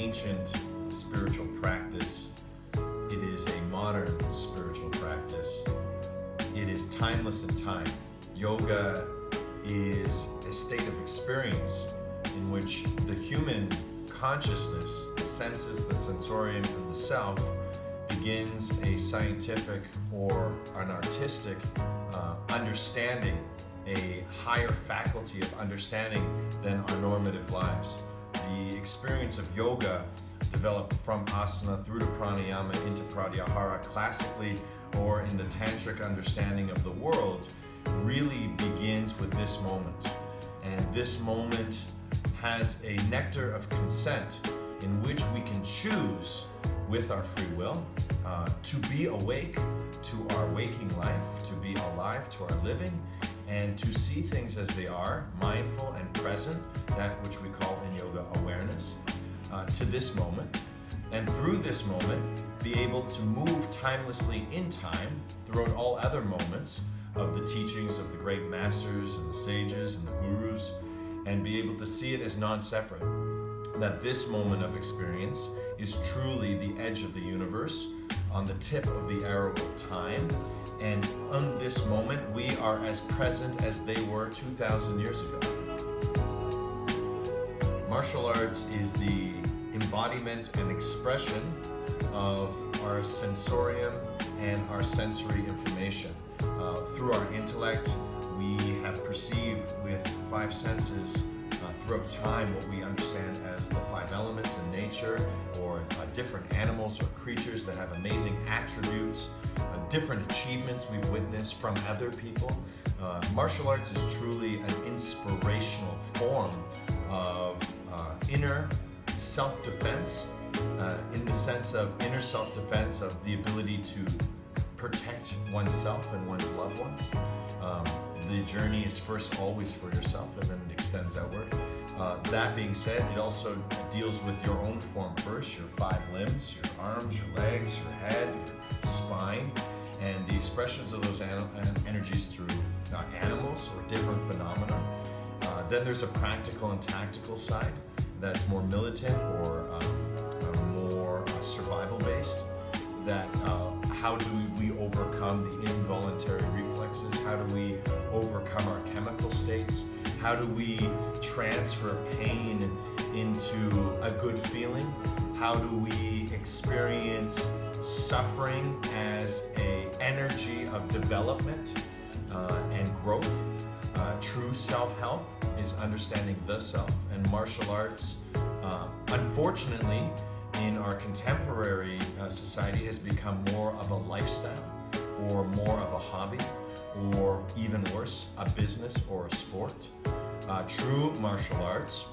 ancient spiritual practice. It is a modern spiritual practice. It is timeless in time. Yoga is a state of experience in which the human consciousness, the senses, the sensorium, and the self begins a scientific or an artistic understanding, a higher faculty of understanding than our normative lives. The experience of yoga developed from asana through to pranayama into pratyahara classically, or in the tantric understanding of the world, really begins with this moment. And this moment has a nectar of consent in which we can choose with our free will to be awake to our waking life, to be alive to our living, and to see things as they are, mindful and present, that which we call in yoga awareness, to this moment. And through this moment, be able to move timelessly in time throughout all other moments of the teachings of the great masters and the sages and the gurus, and be able to see it as non-separate. That this moment of experience is truly the edge of the universe, on the tip of the arrow of time, and on this moment we are as present as they were 2,000 years ago. Martial arts is the embodiment and expression of our sensorium and our sensory information. Through our intellect, we have perceived with five senses throughout time what we understand as the five elements in nature, or different animals or creatures that have amazing attributes, different achievements we've witnessed from other people. Martial arts is truly an inspirational form of inner self-defense, in the sense of inner self-defense of the ability to protect oneself and one's loved ones. The journey is first always for yourself, and then it extends outward. That being said, it also deals with your own form first, your five limbs, your arms, your legs, your head, your spine, and the expressions of those energies through animals or different phenomena. Then there's a practical and tactical side that's more militant or more survival-based. That how do we overcome the involuntary reflexes? How do we overcome our chemical states? How do we transfer pain into a good feeling? How do we experience suffering as an energy of development and growth? True self-help is understanding the self, and martial arts, unfortunately, in our contemporary society has become more of a lifestyle, or more of a hobby, or even worse, a business or a sport. True martial arts,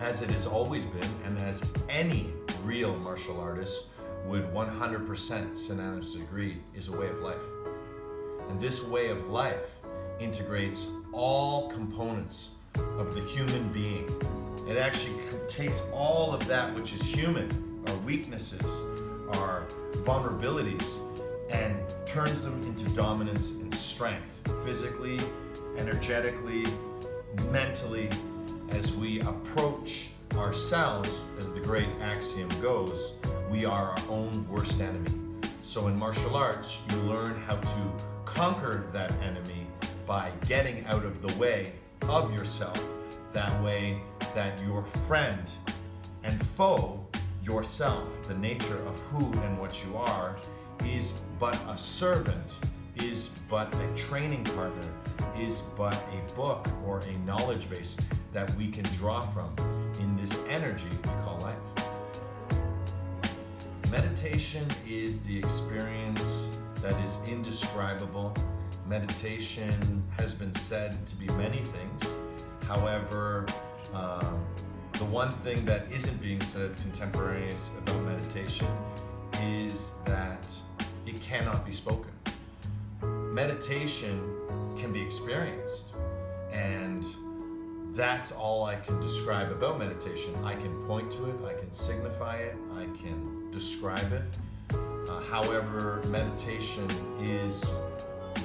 as it has always been, and as any real martial artist would 100% synonymously agree, is a way of life. And this way of life integrates all components of the human being. It actually takes all of that which is human, our weaknesses, our vulnerabilities, and turns them into dominance and strength, physically, energetically, mentally, as we approach ourselves. As the great axiom goes, we are our own worst enemy. So in martial arts, you learn how to conquer that enemy by getting out of the way of yourself, that way that your friend and foe, yourself, the nature of who and what you are, is but a servant, is but a training partner, is but a book or a knowledge base that we can draw from in this energy we call life. Meditation is the experience that is indescribable. Meditation has been said to be many things. However, the one thing that isn't being said contemporaneous about meditation is that it cannot be spoken. Meditation can be experienced, and that's all I can describe about meditation. I can point to it, I can signify it, I can describe it. However, meditation is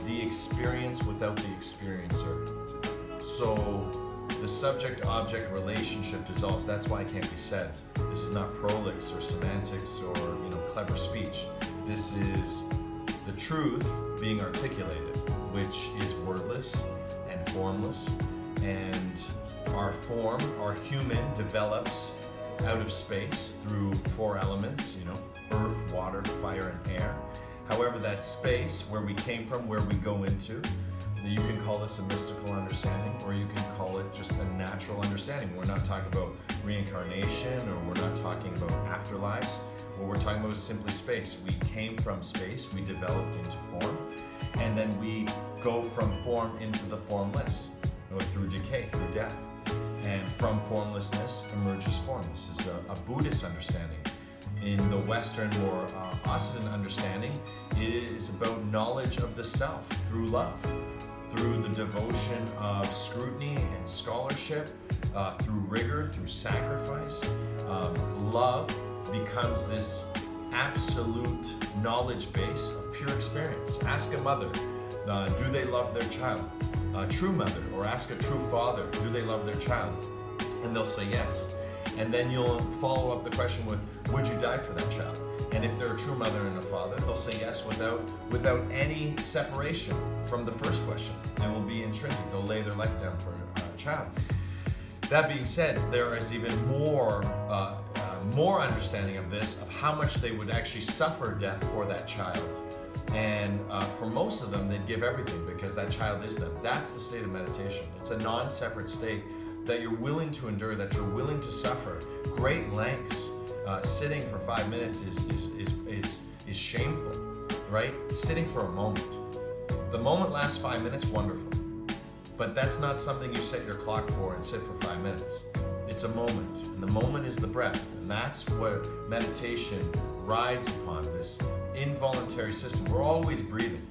the experience without the experiencer. So the subject-object relationship dissolves. That's why it can't be said. This is not prolix or semantics or clever speech. This is the truth being articulated, which is wordless and formless. And our form, our human, develops out of space through 4 elements, earth, water, fire, and air. However, that space where we came from, where we go into, you can call this a mystical understanding, or you can call it just a natural understanding. We're not talking about reincarnation, or we're not talking about afterlives. What we're talking about is simply space. We came from space, we developed into form, and then we go from form into the formless, through decay, through death. And from formlessness emerges form. This is a Buddhist understanding. In the Western, more Occidental understanding, it is about knowledge of the self through love, through the devotion of scrutiny and scholarship, through rigor, through sacrifice. Love becomes this absolute knowledge base of pure experience. Ask a mother, do they love their child? A true mother, or ask a true father, do they love their child? And they'll say yes. And then you'll follow up the question with, would you die for that child? And if they're a true mother and a father, they'll say yes without any separation from the first question. It will be intrinsic. They'll lay their life down for a child. That being said, there is even more understanding of this, of how much they would actually suffer death for that child. And for most of them, they'd give everything because that child is them. That's the state of meditation. It's a non-separate state that you're willing to endure, that you're willing to suffer great lengths. Sitting for 5 minutes is shameful, right? Sitting for a moment. The moment lasts 5 minutes, wonderful. But that's not something you set your clock for and sit for 5 minutes. It's a moment, and the moment is the breath. And that's what meditation rides upon, this involuntary system. We're always breathing,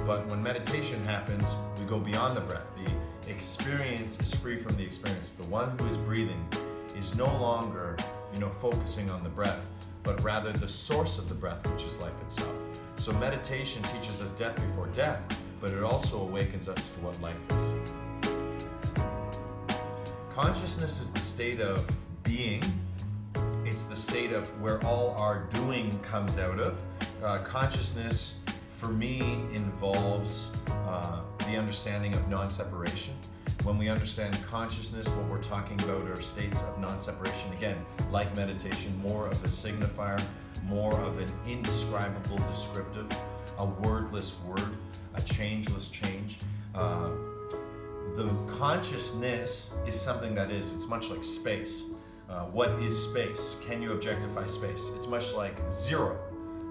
but when meditation happens, we go beyond the breath. The experience is free from the experience. The one who is breathing is no longer, focusing on the breath, but rather the source of the breath, which is life itself. So meditation teaches us death before death, but it also awakens us to what life is. Consciousness is the state of being. It's the state of where all our doing comes out of. Consciousness, for me, involves the understanding of non-separation. When we understand consciousness, what we're talking about are states of non-separation. Again, like meditation, more of a signifier, more of an indescribable descriptive, a wordless word, a changeless change. The consciousness is something that is, it's much like space. What is space? Can you objectify space? It's much like zero.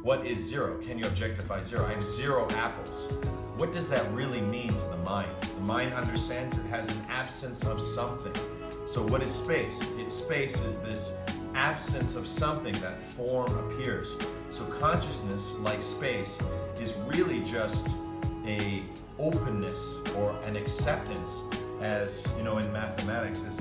What is zero? Can you objectify zero? I have 0 apples. What does that really mean to the mind? The mind understands it has an absence of something. So what is space? Space is this absence of something, that form appears. So consciousness, like space, is really just a openness or an acceptance, as in mathematics, as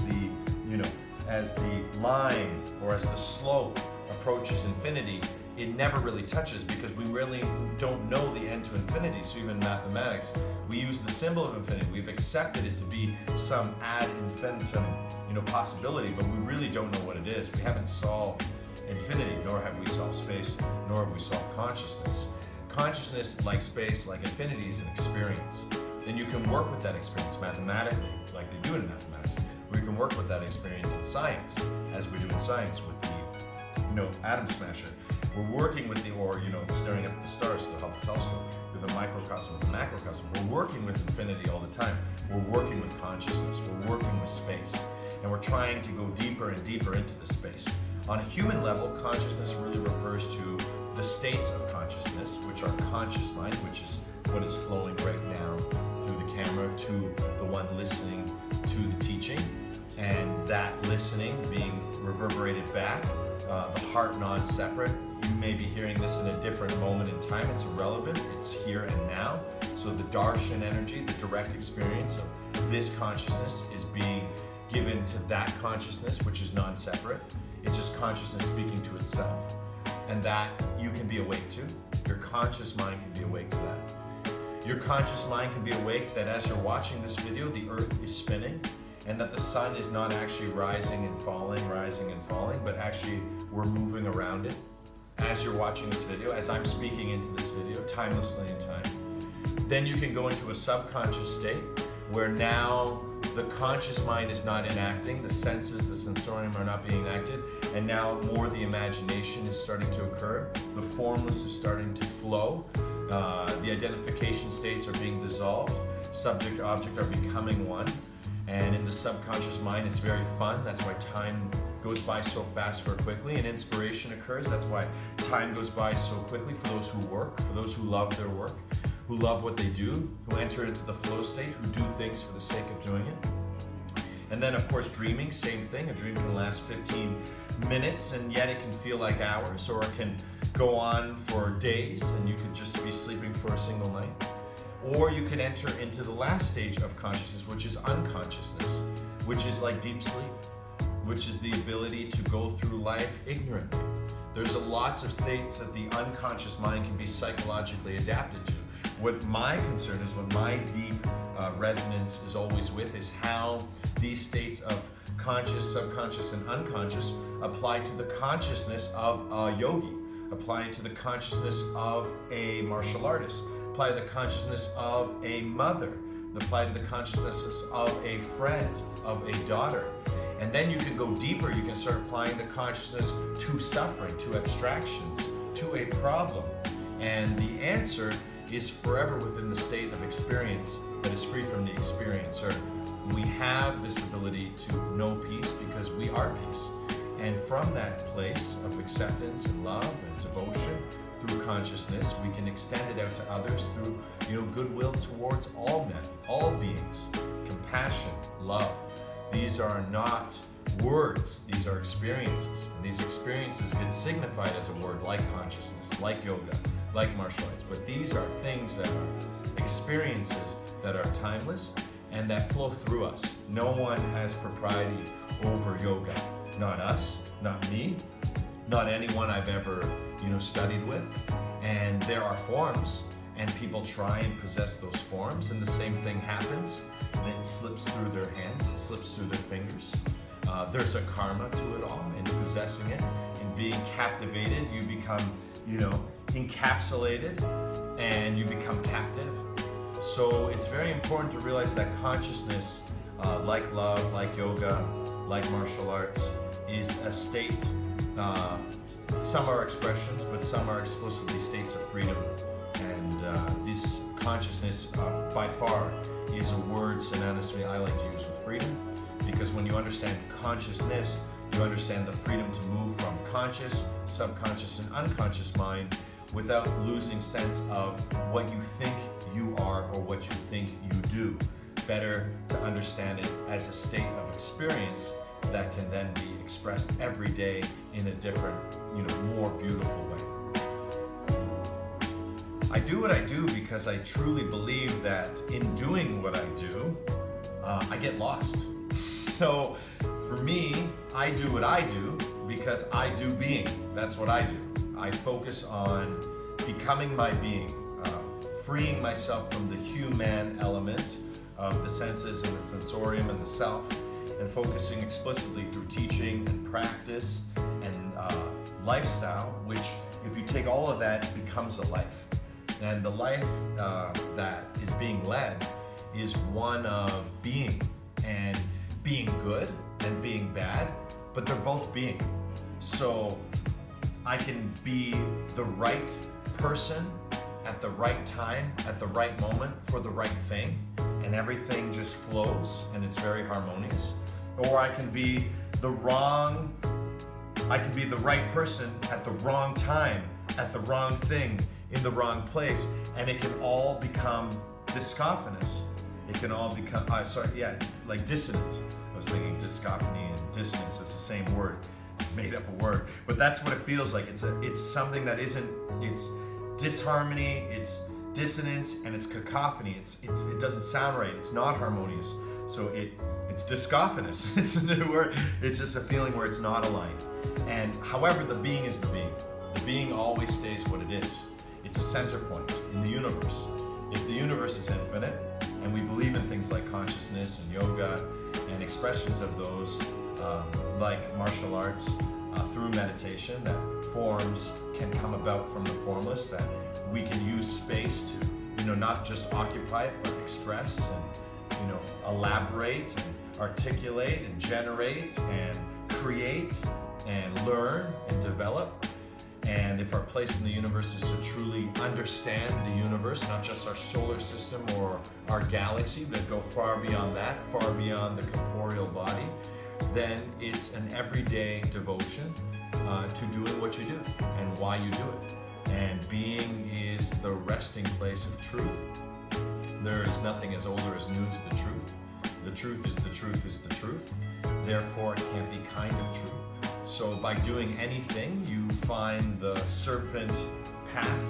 the line or as the slope approaches infinity, it never really touches because we really don't know the end to infinity. So even in mathematics, we use the symbol of infinity. We've accepted it to be some ad infinitum, possibility, but we really don't know what it is. We haven't solved infinity, nor have we solved space, nor have we solved consciousness. Consciousness, like space, like infinity, is an experience. Then you can work with that experience mathematically, like they do in mathematics. Or you can work with that experience in science, as we do in science with the atom smasher. We're working with staring up at the stars through the Hubble telescope, through the microcosm and the macrocosm. We're working with infinity all the time. We're working with consciousness. We're working with space. And we're trying to go deeper and deeper into the space. On a human level, consciousness really refers to the states of consciousness, which are conscious mind, which is what is flowing right now through the camera to the one listening to the teaching, and that listening being reverberated back, the heart non-separate. You may be hearing this in a different moment in time. It's irrelevant. It's here and now. So the darshan energy, the direct experience of this consciousness, is being given to that consciousness, which is non-separate. It's just consciousness speaking to itself. And that you can be awake to. Your conscious mind can be awake to that. Your conscious mind can be awake that as you're watching this video, the earth is spinning. and that the sun is not actually rising and falling, but actually we're moving around it as you're watching this video, as I'm speaking into this video, timelessly in time. Then you can go into a subconscious state where now the conscious mind is not enacting, the senses, the sensorium are not being enacted, and now more the imagination is starting to occur, the formless is starting to flow, the identification states are being dissolved, subject, object are becoming one, and in the subconscious mind it's very fun. That's why time goes by so fast, for quickly, and inspiration occurs. That's why time goes by so quickly for those who work, for those who love their work, who love what they do, who enter into the flow state, who do things for the sake of doing it. And then of course dreaming, same thing. A dream can last 15 minutes and yet it can feel like hours, or it can go on for days and you could just be sleeping for a single night. Or you could enter into the last stage of consciousness, which is unconsciousness, which is like deep sleep, which is the ability to go through life ignorantly. There's lots of states that the unconscious mind can be psychologically adapted to. What my concern is, what my deep resonance is always with, is how these states of conscious, subconscious, and unconscious apply to the consciousness of a yogi, apply to the consciousness of a martial artist, apply to the consciousness of a mother, apply to the consciousnesses of a friend, of a daughter. And then you can go deeper, you can start applying the consciousness to suffering, to abstractions, to a problem. And the answer is forever within the state of experience that is free from the experiencer. We have this ability to know peace because we are peace. And from that place of acceptance and love and devotion, through consciousness, we can extend it out to others through, goodwill towards all men, all beings, compassion, love. These are not words, these are experiences. And these experiences get signified as a word like consciousness, like yoga, like martial arts. But these are things that are experiences that are timeless and that flow through us. No one has propriety over yoga. Not us, not me, not anyone I've ever studied with. And there are forms, and people try and possess those forms, and the same thing happens. And it slips through their hands, it slips through their fingers. There's a karma to it all, in possessing it, in being captivated. You become, encapsulated, and you become captive. So it's very important to realize that consciousness, like love, like yoga, like martial arts, is a state. Some are expressions, but some are explicitly states of freedom. And this consciousness, by far, is a word synonymously I like to use with freedom, because when you understand consciousness, you understand the freedom to move from conscious, subconscious, and unconscious mind without losing sense of what you think you are or what you think you do. Better to understand it as a state of experience that can then be expressed every day in a different, more beautiful way. I do what I do because I truly believe that in doing what I do, I get lost. So for me, I do what I do because I do being. That's what I do. I focus on becoming my being, freeing myself from the human element of the senses and the sensorium and the self, and focusing explicitly through teaching and practice and lifestyle, which, if you take all of that, becomes a life. And the life that is being led is one of being, and being good and being bad, but they're both being. So I can be the right person at the right time, at the right moment, for the right thing, and everything just flows and it's very harmonious. Or I can be the right person at the wrong time, at the wrong thing, in the wrong place, and it can all become discophonous. It can all become, like dissonant. I was thinking discophony and dissonance is the same word, made up a word, but that's what it feels like. It's something that isn't, it's disharmony, it's dissonance, and it's cacophony. It doesn't sound right, it's not harmonious. So it's discophonous. It's a new word. It's just a feeling where it's not aligned. And however, the being is the being. The being always stays what it is. It's a center point in the universe. If the universe is infinite, and we believe in things like consciousness and yoga and expressions of those, like martial arts, through meditation, that forms can come about from the formless, that we can use space to, not just occupy it, but express and, elaborate and articulate and generate and create and learn and develop. And if our place in the universe is to truly understand the universe, not just our solar system or our galaxy, but go far beyond that, far beyond the corporeal body, then it's an everyday devotion to doing what you do and why you do it. And being is the resting place of truth. There is nothing as old or as new as the truth. The truth is the truth is the truth. Therefore, it can't be kind of true. So by doing anything, you find the serpent path,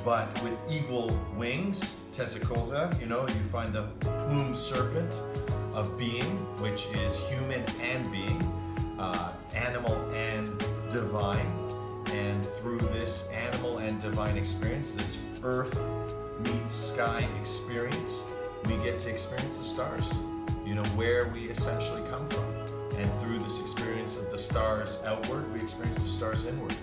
but with eagle wings, tesicola, you find the plumed serpent of being, which is human and being, animal and divine. And through this animal and divine experience, this earth meets sky experience, we get to experience the stars, where we essentially come from. And through this experience of the stars outward, we experience the stars inward.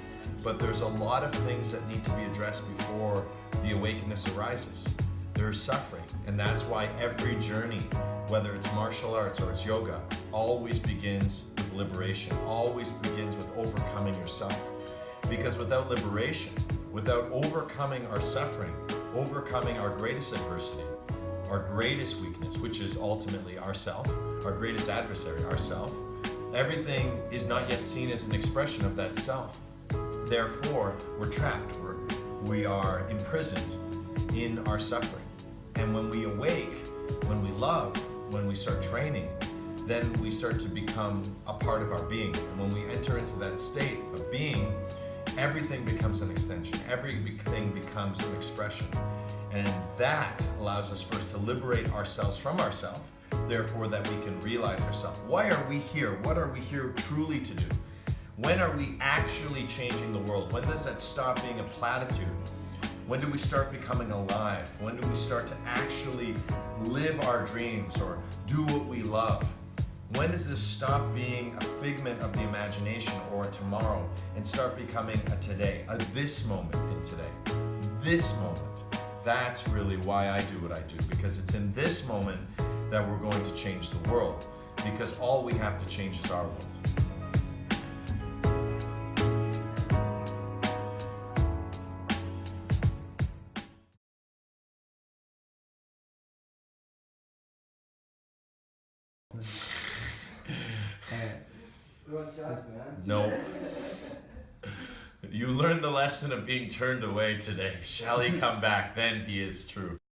But there's a lot of things that need to be addressed before the awakeness arises. There's suffering, and that's why every journey, whether it's martial arts or it's yoga, always begins with liberation, always begins with overcoming yourself. Because without liberation, without overcoming our suffering, overcoming our greatest adversity, our greatest weakness, which is ultimately ourself, our greatest adversary, ourself, everything is not yet seen as an expression of that self. Therefore, we're trapped, we are imprisoned in our suffering. And when we awake, when we love, when we start training, then we start to become a part of our being. And when we enter into that state of being, everything becomes an extension. Everything becomes an expression. And that allows us first to liberate ourselves from ourselves, therefore that we can realize ourselves. Why are we here? What are we here truly to do? When are we actually changing the world? When does that stop being a platitude? When do we start becoming alive? When do we start to actually live our dreams or do what we love? When does this stop being a figment of the imagination or a tomorrow and start becoming a today, a this moment in today? This moment. That's really why I do what I do, because it's in this moment that we're going to change the world, because all we have to change is our world. No. You learned the lesson of being turned away today. Shall he come back? Then he is true.